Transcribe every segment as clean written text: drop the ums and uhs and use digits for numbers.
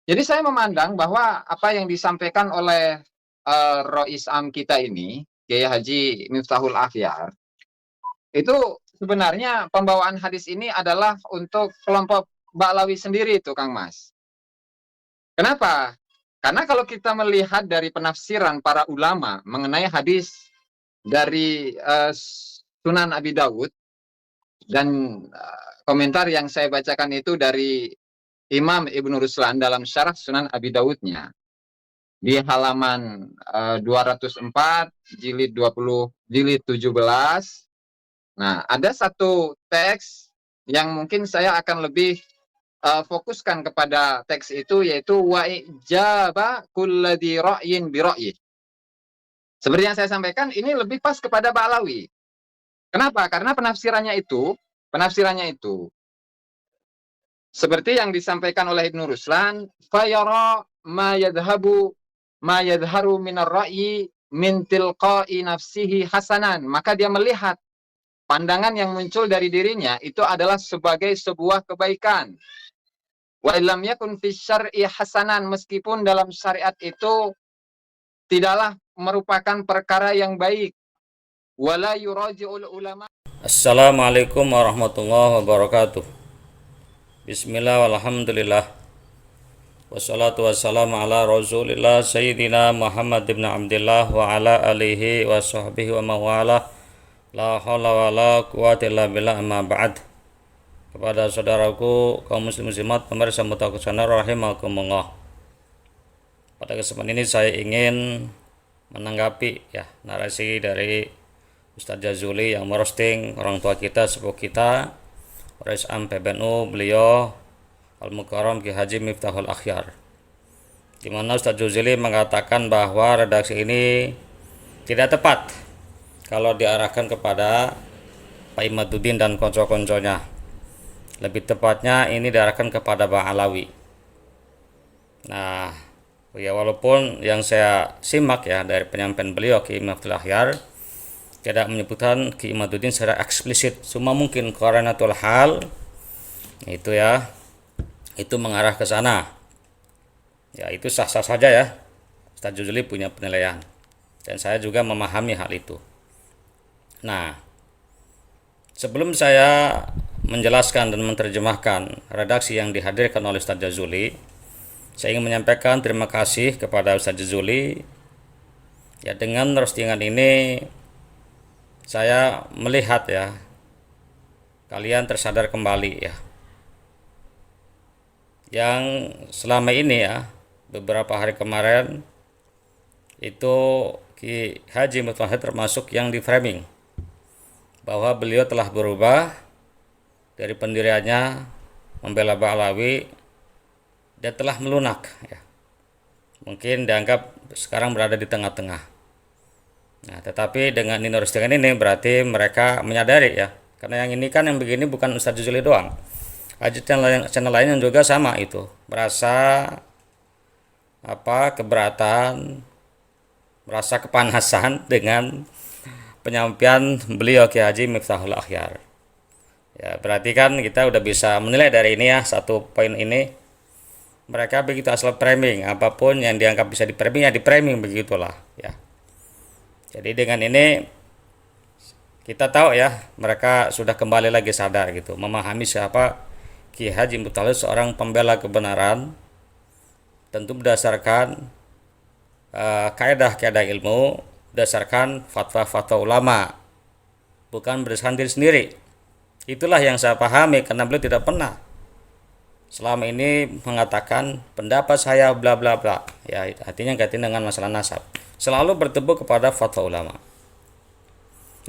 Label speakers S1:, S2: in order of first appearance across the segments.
S1: Jadi saya memandang bahwa apa yang disampaikan oleh Rois Am kita ini, Kiai Haji Miftahul Akhyar, itu sebenarnya pembawaan hadis ini adalah untuk kelompok Ba'lawi sendiri itu, Kang Mas. Kenapa? Karena kalau kita melihat dari penafsiran para ulama mengenai hadis dari Sunan Abi Dawud dan komentar yang saya bacakan itu dari Imam Ibnu Ruslan dalam syarah Sunan Abi Dawudnya di halaman 204 jilid 20 jilid 17. Nah, ada satu teks yang mungkin saya akan lebih fokuskan kepada teks itu, yaitu wa ijaba kulladhi ra'yin bi ra'yi. Seperti yang saya sampaikan, ini lebih pas kepada Ba'lawi. Kenapa? Karena penafsirannya itu seperti yang disampaikan oleh Ibnu Ruslan, fayara ma yadharu minar ra'yi min tilqa'i nafsihi hasanan. Maka dia melihat pandangan yang muncul dari dirinya itu adalah sebagai sebuah kebaikan. Wa illam yakun fi syar'i hasanan, meskipun dalam syariat itu tidaklah merupakan perkara yang baik. Wala yuraji'ul ulama.
S2: Assalamualaikum warahmatullahi wabarakatuh. Bismillah walhamdulillah. Wassalatu wassalamu ala rasulillah Sayyidina Muhammad ibn Abdillah wa ala alihi wa sahbihi wa mawala. La hawla wa la quwata illa billah, amma ba'd. Kepada saudaraku kaum muslim muslimat pemirsa mutakusana rahimakumullah. Pada kesempatan ini saya ingin menanggapi narasi dari Ustadz Jazuli yang merosting orang tua kita, sepupu kita, Rais Am PBNU, beliau Al-Mukarram Ki Haji Miftahul Akhyar, di mana Ustadz Jazuli mengatakan bahwa redaksi ini tidak tepat kalau diarahkan kepada Pak Imaduddin dan konco-konconya. Lebih tepatnya ini diarahkan kepada Bang Alawi. Nah, ya walaupun yang saya simak dari penyampaian beliau Ki Miftahul Akhyar tidak menyebutkan Ki Imaduddin secara eksplisit, cuma mungkin karena hal itu mengarah ke sana. Ya, itu sah-sah saja ya. Ustadz Juzuli punya penilaian dan saya juga memahami hal itu. Nah, sebelum saya menjelaskan dan menerjemahkan redaksi yang dihadirkan oleh Ustadz Jazuli, saya ingin menyampaikan terima kasih kepada Ustadz Jazuli. Ya, dengan roastingan ini saya melihat kalian tersadar kembali yang selama ini beberapa hari kemarin itu Ki Haji Mutahid termasuk yang di framing bahwa beliau telah berubah dari pendiriannya membela Ba'lawi dan telah melunak mungkin dianggap sekarang berada di tengah-tengah. Nah, tetapi dengan roastingan ini berarti mereka menyadari karena yang ini kan yang begini bukan Ustadz Juzuli doang. Channel lain yang juga sama itu merasa keberatan, merasa kepanasan dengan penyampaian beliau Ki Haji Miftahul Akhyar. Ya, berarti kan kita udah bisa menilai dari ini satu poin ini. Mereka begitu asal framing, apapun yang dianggap bisa di framing begitulah ya. Jadi dengan ini kita tahu mereka sudah kembali lagi sadar gitu, memahami siapa Ki Haji Mutahid, seorang pembela kebenaran, tentu berdasarkan kaidah-kaidah ilmu, berdasarkan fatwa-fatwa ulama, bukan berdasarkan diri sendiri. Itulah yang saya pahami, karena beliau tidak pernah selama ini mengatakan pendapat saya bla bla bla artinya kaitan dengan masalah nasab, selalu bertemu kepada fatwa ulama.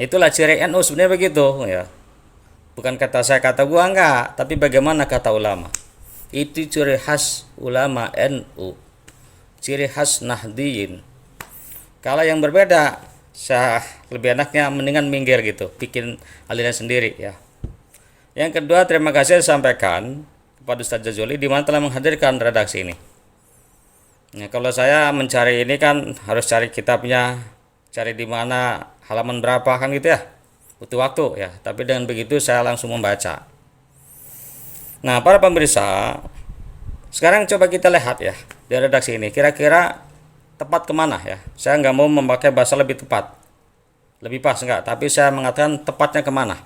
S2: Itulah ciri NU sebenarnya begitu bukan kata saya, kata gua enggak, tapi bagaimana kata ulama. Itu ciri khas ulama NU, ciri khas Nahdiyin. Kalau yang berbeda, saya lebih enaknya mendingan minggir gitu, bikin aliran sendiri Yang kedua, terima kasih saya sampaikan kepada Ustadz Jazuli di mana telah menghadirkan redaksi ini. Nah, kalau saya mencari ini kan harus cari kitabnya, cari di mana, halaman berapa kan gitu butuh waktu tapi dengan begitu saya langsung membaca. Nah, para pemirsa, Sekarang coba kita lihat ya di redaksi ini, kira-kira tepat kemana ya. Saya nggak mau memakai bahasa lebih tepat, lebih pas enggak, tapi saya mengatakan tepatnya kemana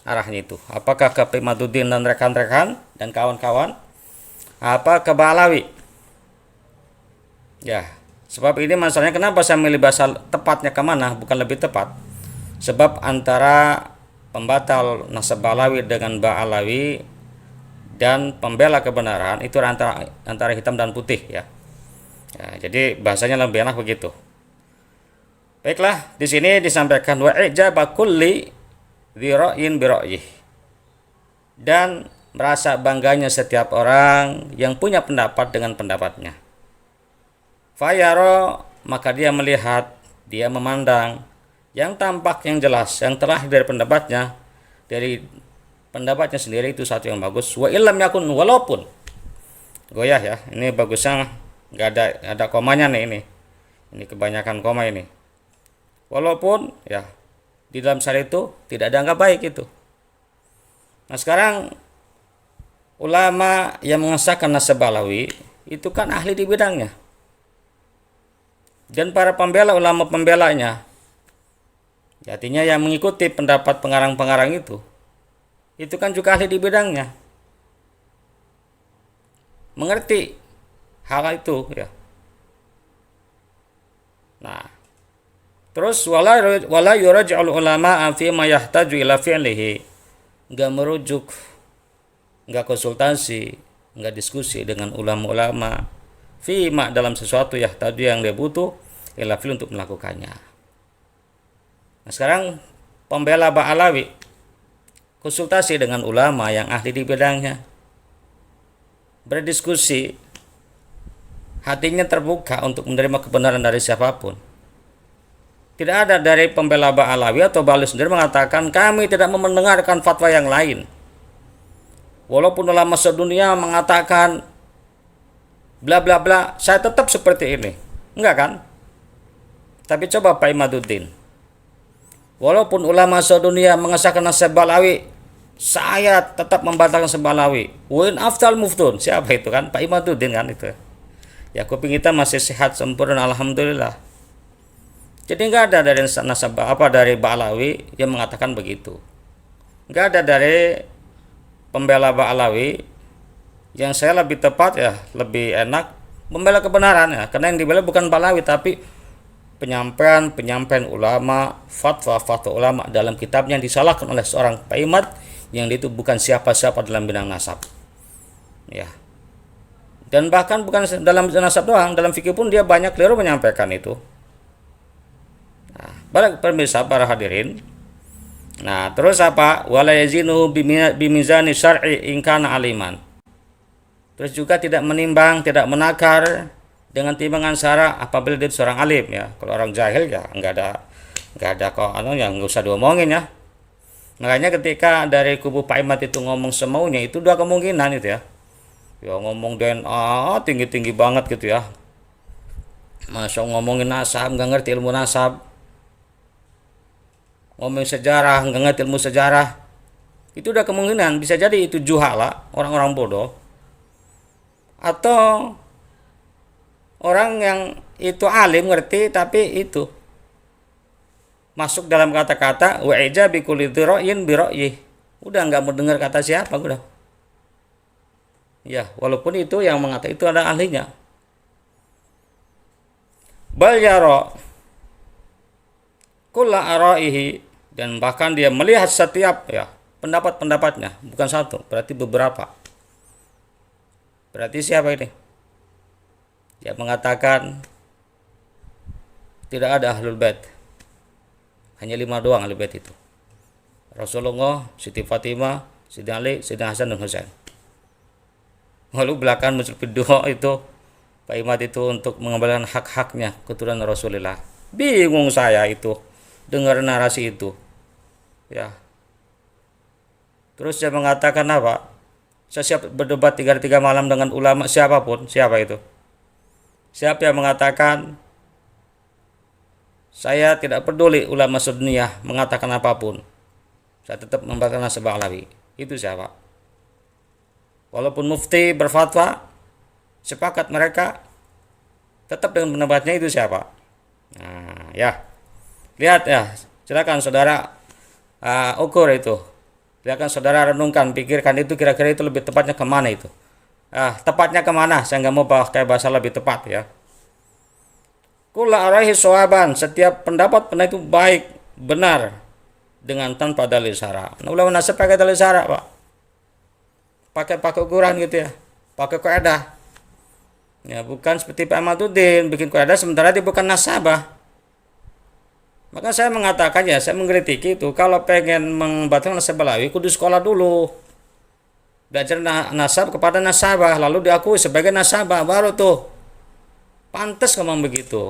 S2: arahnya itu. Apakah ke Imaduddin dan rekan-rekan dan kawan-kawan, apa ke Ba'alawi ya. Sebab ini masalahnya kenapa saya milih bahasa tepatnya kemana bukan lebih tepat, sebab antara pembatal nasab Ba'alawi dengan Ba'alawi dan pembela kebenaran itu antara hitam dan putih ya. Jadi bahasanya lebih enak begitu. Baiklah, di sini disampaikan wa ijaba kulli dzira'in bi ra'yih, dan merasa bangganya setiap orang yang punya pendapat dengan pendapatnya. Fayaro, maka dia melihat, dia memandang yang tampak, yang jelas, yang terlahir dari pendapatnya, dari pendapatnya sendiri itu satu yang bagus. Wa illam yakun, walaupun goyah ya, ini bagusnya nggak ada komanya nih, ini kebanyakan koma ini. Walaupun ya di dalam syariat itu tidak dianggap baik itu. Nah sekarang ulama yang mengesahkan nasab Ba'alawi itu kan ahli di bidangnya, dan para pembela, ulama pembelanya, artinya yang mengikuti pendapat pengarang-pengarang itu kan juga ahli di bidangnya, mengerti hal itu ya. Nah, terus wala yuraj'ul ulama fi ma yahtaju ila fi'lihi, enggak merujuk, enggak konsultasi, enggak diskusi dengan ulama-ulama fi ma dalam sesuatu yahtaju yang dia butuh ila fi'l untuk melakukannya. Nah, sekarang pembela Ba'alawi konsultasi dengan ulama yang ahli di bidangnya, berdiskusi, hatinya terbuka untuk menerima kebenaran dari siapapun. Tidak ada dari pembela Ba'alawi atau Ba'alawi sendiri mengatakan kami tidak mau mendengarkan fatwa yang lain, walaupun ulama sedunia mengatakan bla bla bla, saya tetap seperti ini. Enggak kan? Tapi coba Pak Imaduddin, walaupun ulama sedunia mengesahkan nasab Ba'alawi, saya tetap membatalkan nasab Ba'alawi. Win aftal muftun, siapa itu kan? Pak Imaduddin kan itu. Ya kuping kita masih sehat sempurna, alhamdulillah. Jadi nggak ada dari nasab dari Ba'alawi yang mengatakan begitu. Nggak ada dari pembela Ba'alawi. Yang saya lebih tepat ya, lebih enak membela kebenaran ya, karena yang dibela bukan Ba'alawi tapi penyampaian ulama, fatwa ulama dalam kitabnya yang disalahkan oleh seorang Pak Imad yang itu bukan siapa-siapa dalam bidang nasab ya. Dan bahkan bukan dalam nasab doang, dalam fikih pun dia banyak keliru menyampaikan itu. Nah, para pemirsa, para hadirin. Nah, terus apa? Wala yazinu bimizani syar'i in kana aliman. Terus juga tidak menimbang, tidak menakar dengan timbangan syara apabila dia seorang alim ya. Kalau orang jahil ya enggak ada kok yang enggak usah diomongin ya. Makanya ketika dari kubu Pak Imad itu ngomong semaunya, itu dua kemungkinan itu ya. Ya ngomong DNA tinggi-tinggi banget gitu ya. Masa ngomongin nasab nggak ngerti ilmu nasab, ngomongin sejarah nggak ngerti ilmu sejarah, itu udah kemungkinan bisa jadi itu juhala, orang-orang bodoh, atau orang yang itu alim ngerti tapi itu masuk dalam kata-kata wa ijabi kulli dzira'in bi ra'yih, udah nggak mau dengar kata siapa udah. Ya, walaupun itu yang mengatakan itu ada ahlinya. Bal yara kulla ara'ihi, dan bahkan dia melihat setiap ya pendapat-pendapatnya, bukan satu, berarti beberapa. Berarti siapa ini? Dia mengatakan tidak ada ahlul bait. Hanya 5 doang ahlul bait itu. Rasulullah, Siti Fatimah, Siti Ali, Siti Hasan dan Husain. Lalu belakangan muncul video itu Pak Imad itu untuk mengembalikan hak-haknya keturunan Rasulullah. Bingung saya itu dengar narasi itu. Ya. Terus dia mengatakan apa? Saya siap berdebat 3 malam dengan ulama siapapun. Siapa itu? Siapa yang mengatakan saya tidak peduli ulama sedunia mengatakan apapun, saya tetap membatalkan nasab Ba'alawi. Itu siapa? Walaupun mufti berfatwa sepakat mereka tetap dengan pendapatnya itu siapa? Nah, ya. Lihat ya, silakan saudara ukur itu. Silakan saudara renungkan, pikirkan itu kira-kira itu lebih tepatnya kemana itu. Tepatnya kemana? Saya nggak mau pakai bahasa lebih tepat ya. Kula araihi sawaban, setiap pendapat itu baik, benar dengan tanpa dalil syara. Nah, ulama nasab pakai dalil syara, Pak. Pakai ukuran gitu ya. Pakai kaidah. Ya, bukan seperti Pak Ahmaduddin bikin kaidah sementara dia bukan nasabah. Maka saya mengatakan ya, saya mengkritiki itu kalau pengen membatalkan nasab alawi kudu sekolah dulu. Belajar nasab kepada nasabah lalu diakui sebagai nasabah baru tuh pantas ngomong begitu.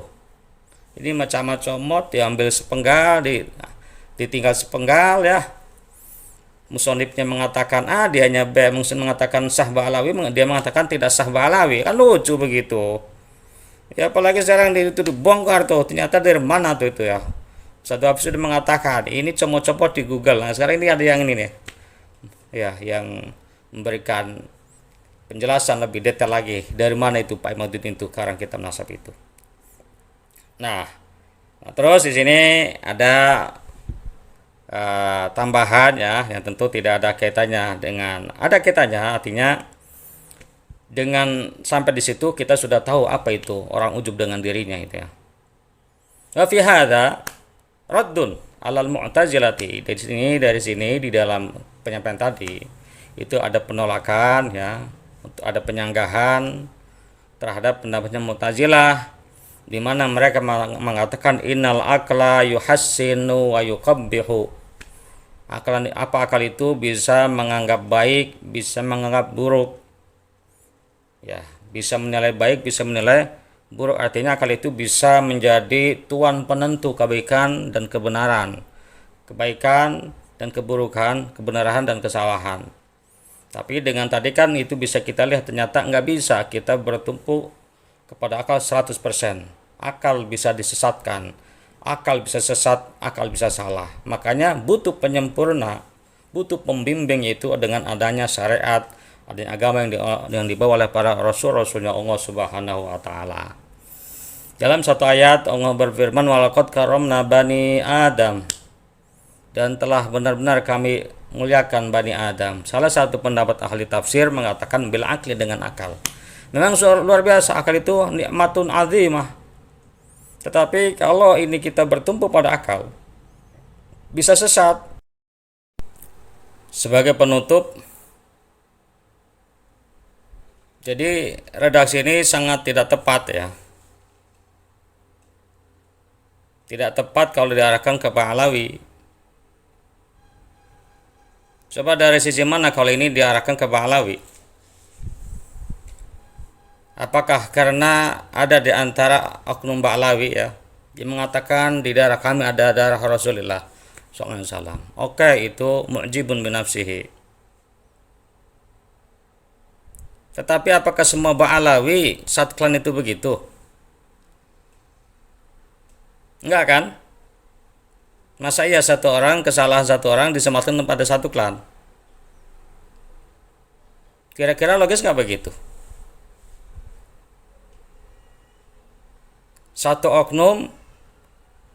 S2: Ini macam-macam mod diambil sepenggal, ditinggal sepenggal ya. Musonifnya mengatakan A, dianya B, mengatakan sah ba'alawi, dia mengatakan tidak sah ba'alawi. Kan lucu begitu. Ya apalagi sekarang itu dibongkar tuh, ternyata dari mana tuh itu ya. Satu habis sudah mengatakan, ini comot-comot di Google. Nah sekarang ini ada yang ini nih. Ya, yang memberikan penjelasan lebih detail lagi dari mana itu Pak Ahmaduddin itu karang kitab nasab itu. Nah, terus di sini ada tambahan ya yang tentu tidak ada kaitannya dengan artinya dengan sampai di situ kita sudah tahu apa itu orang ujub dengan dirinya itu ya. Wa fi hadza raddun alal mu'tazilati. Dari sini di dalam penyampaian tadi itu ada penolakan ya, ada penyanggahan terhadap pendapatnya Mu'tazilah di mana mereka mengatakan innal aqla yuhassinu wa yuqabbihu. Akal itu bisa menganggap baik, bisa menganggap buruk. Ya, bisa menilai baik, bisa menilai buruk. Artinya akal itu bisa menjadi tuan penentu kebaikan dan kebenaran, kebaikan dan keburukan, kebenaran dan kesalahan. Tapi dengan tadi kan itu bisa kita lihat ternyata nggak bisa kita bertumpu kepada akal 100%. Akal bisa disesatkan, akal bisa sesat, akal bisa salah. Makanya butuh penyempurna, butuh pembimbing itu dengan adanya syariat, adanya agama yang dibawa oleh para rasulnya Allah Subhanahu wa taala. Dalam satu ayat Allah berfirman walaqad karramna bani Adam, dan telah benar-benar kami muliakan Bani Adam. Salah satu pendapat ahli tafsir mengatakan bil akli dengan akal. Memang luar biasa akal itu nikmatun azimah. Tetapi kalau ini kita bertumpu pada akal bisa sesat. Sebagai penutup, jadi redaksi ini sangat tidak tepat ya. Tidak tepat kalau diarahkan ke Ba'alawi. Coba dari sisi mana kalau ini diarahkan ke Ba'alawi? Apakah karena ada di antara oknum Ba'alawi ya yang mengatakan di darah kami ada darah Rasulullah SAW. Oke, itu mu'jibun binafsihi. Tetapi apakah semua Ba'alawi saat klan itu begitu? Enggak kan? Masa iya kesalahan satu orang disematkan pada satu klan? Kira-kira logis nggak begitu? Satu oknum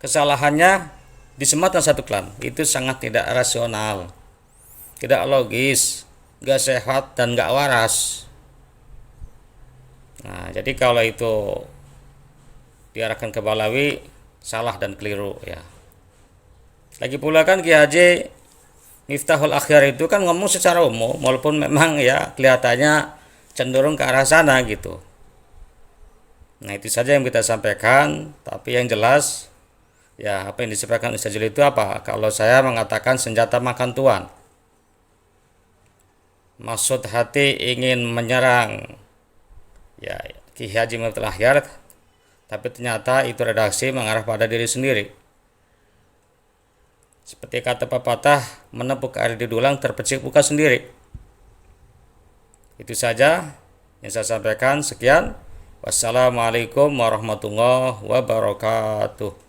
S2: kesalahannya disematkan satu klan, itu sangat tidak rasional, tidak logis, nggak sehat dan nggak waras. Nah, jadi kalau itu diarahkan ke Ba'alawi salah dan keliru ya. Lagi pula kan Ki Haji Miftahul Akhyar itu kan ngomong secara umum, walaupun memang ya kelihatannya cenderung ke arah sana gitu. Nah itu saja yang kita sampaikan, tapi yang jelas ya apa yang disampaikan Ustaz Juli itu apa? Kalau saya mengatakan senjata makan tuan, maksud hati ingin menyerang ya Ki Haji Miftahul Akhyar, tapi ternyata itu redaksi mengarah pada diri sendiri. Seperti kata pepatah, menepuk air di dulang terpercik buka sendiri. Itu saja yang saya sampaikan. Sekian. Wassalamualaikum warahmatullahi wabarakatuh.